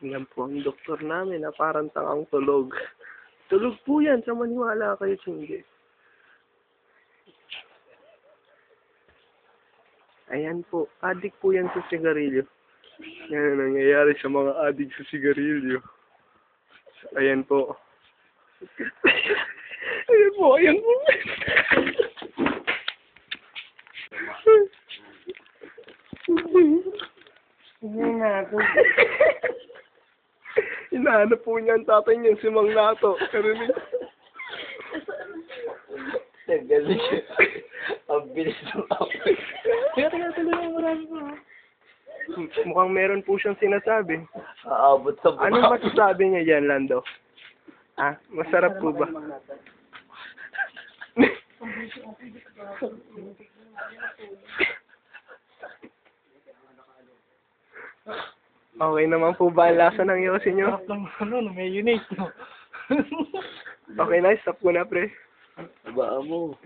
Yan po ang doktor namin na parang tangang tulog. Tulog po yan sa maniwala kayo, hindi. Ayan po, adik po yan sa sigarilyo. Yan ang nangyayari sa mga adik sa sigarilyo. Ayan po. Ayan po, ayan po. Hinahanap po niya ang tatay niya, si Mang Nato. Karinig. Galing siya. Ang bilis ng apoy. Teka, tuloy mo marami po. Mukhang meron po siyang sinasabi. Aabot sa buka. Anong masasabi niya dyan, Lando? Ah, masarap po ba? Okay naman po ba ang lasa ng yosin nyo? Mayonnaise, no? Okay na, stop ko na, pre. Baka mo.